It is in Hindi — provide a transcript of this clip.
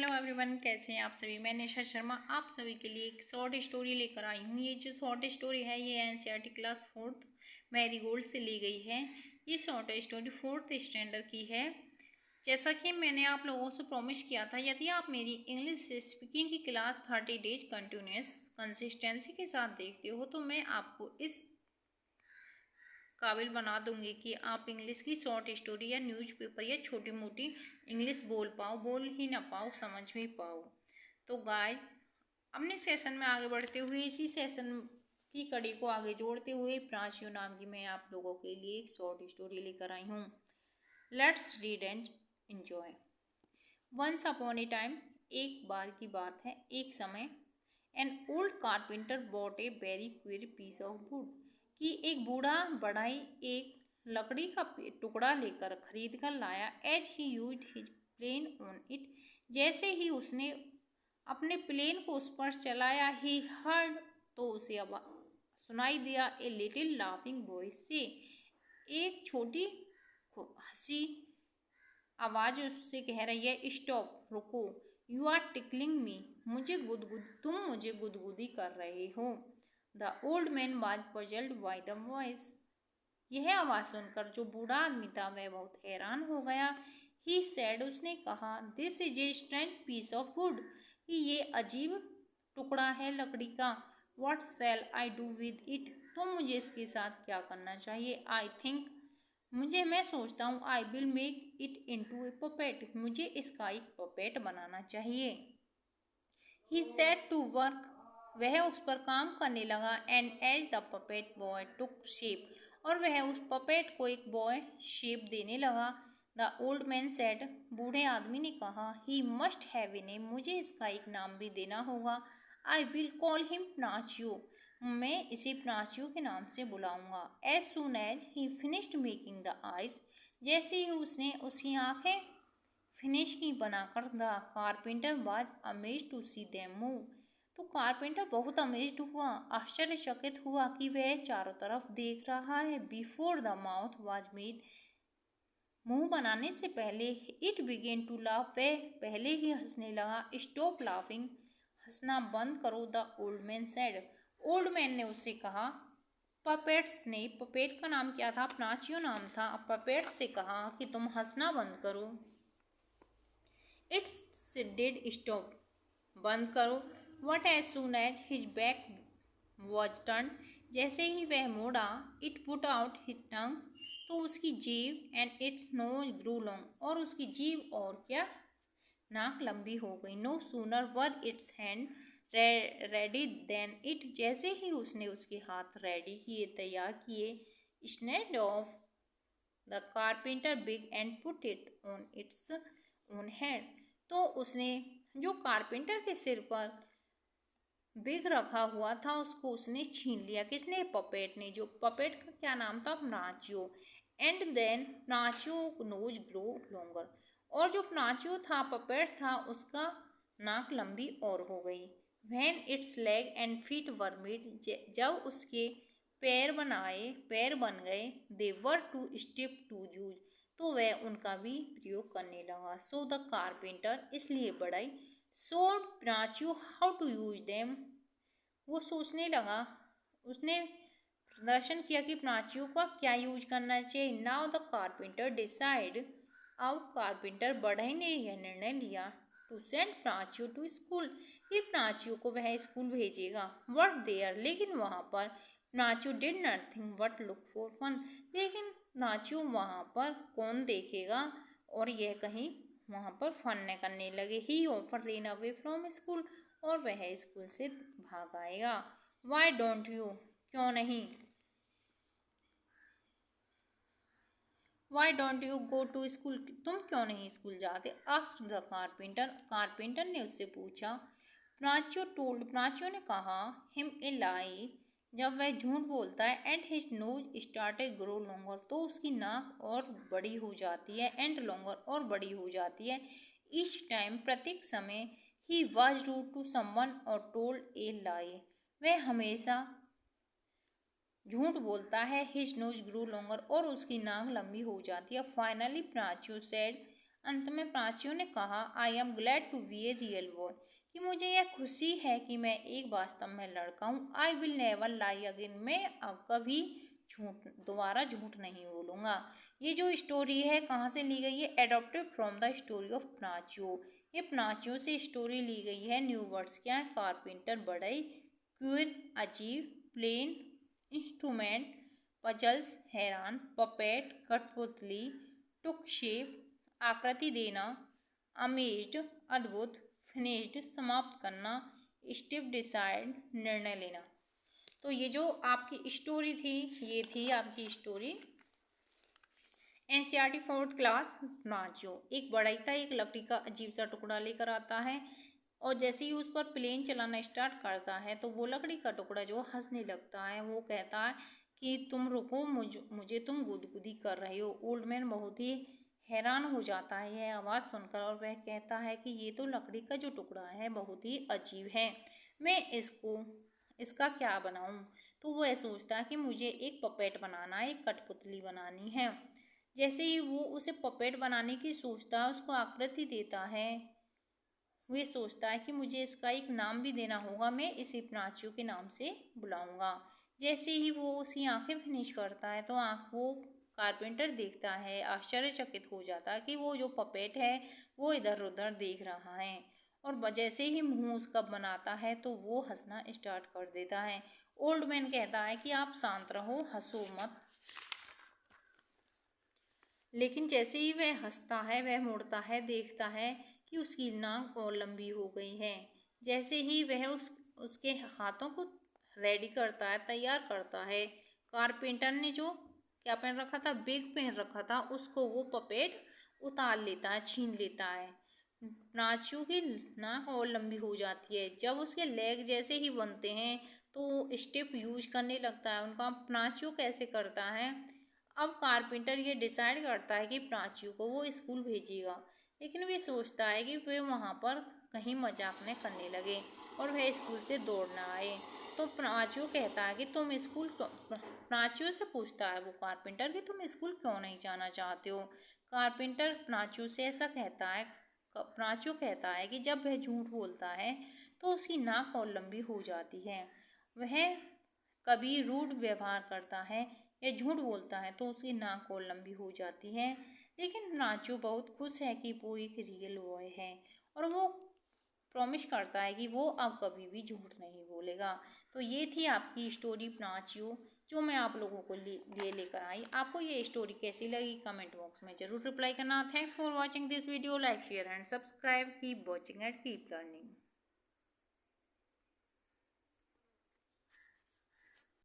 हेलो एवरीवन, कैसे हैं आप सभी। मैं निशा शर्मा आप सभी के लिए एक शॉर्ट स्टोरी लेकर आई हूँ। ये जो शॉर्ट स्टोरी है ये एनसीईआरटी क्लास 4th मैरीगोल्ड से ली गई है। ये शॉर्ट स्टोरी 4th स्टैंडर्ड की है। जैसा कि मैंने आप लोगों से प्रॉमिस किया था, यदि आप मेरी इंग्लिश स्पीकिंग की क्लास 30 डेज कंटिन्यूस कंसिस्टेंसी के साथ देखते हो तो मैं आपको इस काबिल बना दूंगी कि आप इंग्लिश की शॉर्ट स्टोरी या न्यूज़पेपर या छोटी मोटी इंग्लिश बोल ही ना पाओ, समझ भी पाओ। तो गाइस, अपने सेशन में आगे बढ़ते हुए इसी सेशन की कड़ी को आगे जोड़ते हुए प्राचियों नाम की मैं आप लोगों के लिए एक शॉर्ट स्टोरी लेकर आई हूँ। Let's read and enjoy. Once upon a time, एक बार की बात है, एक समय, an old carpenter bought a very queer piece of wood, कि एक बूढ़ा बढ़ाई एक लकड़ी का टुकड़ा लेकर खरीद कर लाया। As he used his plane on it, जैसे ही उसने अपने प्लेन को उस पर चलाया, ही हर्ड, तो उसे अब सुनाई दिया, ए लिटिल लाफिंग वॉइस से, एक छोटी हंसी आवाज उससे कह रही है, स्टॉप, रुको, यू आर टिकलिंग मी, तुम मुझे गुदगुदी कर रहे हो। The old man was puzzled by the voice, यह आवाज सुनकर जो बूढ़ा आदमी था वह बहुत हैरान हो गया। ही सेड, उसने कहा, this is a strange piece of wood, कि ये अजीब टुकड़ा है लकड़ी का। What shall I do with it, तो मुझे इसके साथ क्या करना चाहिए। आई थिंक, मैं सोचता हूँ, I will make it into A puppet, मुझे इसका एक पपेट बनाना चाहिए। ही सेट टू वर्क, वह उस पर काम करने लगा। And as the puppet boy took shape, और वह उस पपेट को एक बॉय शेप देने लगा। द ओल्ड मैन सेड, बूढ़े आदमी ने कहा, he must have a name, मुझे इसका एक नाम भी देना होगा। I will call him Pinocchio, मैं इसे प्राचियों के नाम से बुलाऊंगा। As soon as he finished making the eyes, जैसे ही उसने उसकी आंखें फिनिश की बनाकर, the carpenter was amazed to see them move, तो कारपेंटर बहुत अमेज्ड हुआ, आश्चर्यचकित हुआ कि वह चारों तरफ देख रहा है। Before the mouth was made, मुंह बनाने से पहले, इट बिगेन टू लाफ, वह पहले ही हंसने लगा। स्टॉप लाफिंग, हंसना बंद करो। The old man said, old man ने उससे कहा। पपेट्स ने, पपेट का नाम क्या था, प्राचियो नाम था, पपेट से कहा कि तुम हंसना बंद करो। इट्स डिड स्टॉप, बंद करो। But as soon as his back was turn, जैसे ही वह मोड़ा, it put out his tongues, तो उसकी जीभ, and its nose grew long, और उसकी जीभ और क्या, नाक लंबी हो गई। No sooner were its hand ready than it, जैसे ही उसने उसके हाथ रेडी किए, तैयार किए, snatched off the carpenter big and put it on its own head, तो उसने जो कारपेंटर के सिर पर बिग रखा हुआ था उसको उसने छीन लिया। किसने, पपेट ने। जो पपेट का क्या नाम था, Pinocchio. And then Pinocchio nose grow longer, और जो नाचियो था, पपेट था, उसका नाक लंबी और हो गई। When it's leg and feet were made, जब उसके पैर बन गए, दे वर टू स्टिप टू यूज, तो वह उनका भी प्रयोग करने लगा। सो द कारपेंटर, इसलिए बढ़ाई, showed Pinocchio how to use them, वो सोचने लगा, उसने प्रदर्शन किया कि प्राचियों का क्या यूज करना चाहिए। नाउ द कारपेंटर डिसाइड, अब कारपेंटर बढ़ई ने यह निर्णय लिया, टू सेंड प्राचियो टू स्कूल, कि प्राचियों को वह स्कूल भेजेगा। वट देयर, लेकिन वहाँ पर Pinocchio did nothing but look for fun, लेकिन प्राचियो वहाँ पर कौन देखेगा, और यह कहीं वहाँ पर फन न करने लगे। ही ऑफर रेन अवे फ्रॉम स्कूल, और वह स्कूल से भाग आएगा। वाई डोंट यू, क्यों नहीं, why don't you go to school, तुम क्यों नहीं स्कूल जाते। आस्क्ड द कारपेंटर, कारपेंटर ने उससे पूछा। प्राचियो ने कहा, हिम ए लाई, जब वह झूठ बोलता है, and his nose started grow longer, तो उसकी नाक और बड़ी हो जाती है, एंड लॉन्गर, और बड़ी हो जाती है। ईच टाइम, प्रत्येक समय, he was rude to someone और टोल्ड ए लाई, वह हमेशा झूठ बोलता है। हिज नोज ग्रू लॉन्गर, और उसकी नाक लंबी हो जाती है। फाइनली प्राचियो सेड, अंत में प्राचियों ने कहा, I am glad to be a real boy, कि मुझे यह खुशी है कि मैं एक वास्तव में लड़का हूँ। I will never lie again, मैं अब कभी दोबारा झूठ नहीं बोलूँगा। ये जो स्टोरी है कहाँ से ली गई है? Adopted from the story of Pinocchio. ये पनाचियो से स्टोरी ली गई है। न्यू वर्ड्स क्या है? कारपेंटर, बढ़ई, क्यूर, अजीब, प्लेन, इंस्ट्रूमेंट, पजल्स, हैरान, पपेट, कठपुतली, टुक शेप, आकृति देना, अमेज्ड, अद्भुत, फिनिश्ड, समाप्त करना, स्टेप, डिसाइड, निर्णय लेना। तो ये जो आपकी स्टोरी थी, ये थी आपकी स्टोरी एनसीईआरटी फोर्थ क्लास पनाचियो। एक बढ़ई था, एक लकड़ी का अजीब सा टुकड़ा लेकर आता है और जैसे ही उस पर प्लेन चलाना स्टार्ट करता है तो वो लकड़ी का टुकड़ा जो हंसने लगता है। वो कहता है कि तुम रुको, मुझे तुम गुदगुदी कर रहे हो। ओल्ड मैन बहुत ही हैरान हो जाता है यह आवाज़ सुनकर और वह कहता है कि ये तो लकड़ी का जो टुकड़ा है बहुत ही अजीब है, मैं इसका क्या बनाऊं? तो वह सोचता है कि मुझे एक पपेट बनाना है, एक कठपुतली बनानी है। जैसे ही वो उसे पपेट बनाने की सोचता है, उसको आकृति देता है, वो सोचता है कि मुझे इसका एक नाम भी देना होगा, मैं इसे पनाचियो के नाम से बुलाऊंगा। जैसे ही वो उसकी आंखें फिनिश करता है तो वो कारपेंटर देखता है, आश्चर्यचकित हो जाता है कि वो जो पपेट है वो इधर उधर देख रहा है और जैसे ही मुंह उसका बनाता है तो वो हंसना स्टार्ट कर देता है। ओल्ड मैन कहता है कि आप शांत रहो, हंसो मत। लेकिन जैसे ही वह हंसता है, वह मुड़ता है, देखता है कि उसकी नाक और लंबी हो गई है। जैसे ही वह उसके हाथों को रेडी करता है, तैयार करता है, कारपेंटर ने जो क्या पहन रखा था, बेग पहन रखा था, उसको वो पपेट उतार लेता है, छीन लेता है। नाचू की नाक और लंबी हो जाती है। जब उसके लेग जैसे ही बनते हैं तो स्टेप यूज करने लगता है उनका। नाचू कैसे करता है? अब कारपेंटर ये डिसाइड करता है कि प्राचियों को वो स्कूल भेजेगा, लेकिन वे सोचता है कि वे वहाँ पर कहीं मजाक न करने लगे और वह स्कूल से दौड़ना आए। तो प्राचियो कहता है कि तुम स्कूल प्राचियो से पूछता है वो कारपेंटर कि तुम स्कूल क्यों नहीं जाना चाहते हो? कारपेंटर प्राचियो से ऐसा कहता है, प्राचियो कहता है कि जब वह झूठ बोलता है तो उसकी नाक और लंबी हो जाती है। वह कभी रूड व्यवहार करता है या झूठ बोलता है तो उसकी नाक और लंबी हो जाती है। लेकिन नाचू बहुत खुश है कि वो एक रियल बॉय है और वो प्रॉमिस करता है कि वो अब कभी भी झूठ नहीं बोलेगा। तो ये थी आपकी स्टोरी पनाचियो, जो मैं आप लोगों को लिए लेकर आई। आपको ये स्टोरी कैसी लगी कमेंट बॉक्स में जरूर रिप्लाई करना। Thanks for watching this video, like share and subscribe, keep watching and keep learning.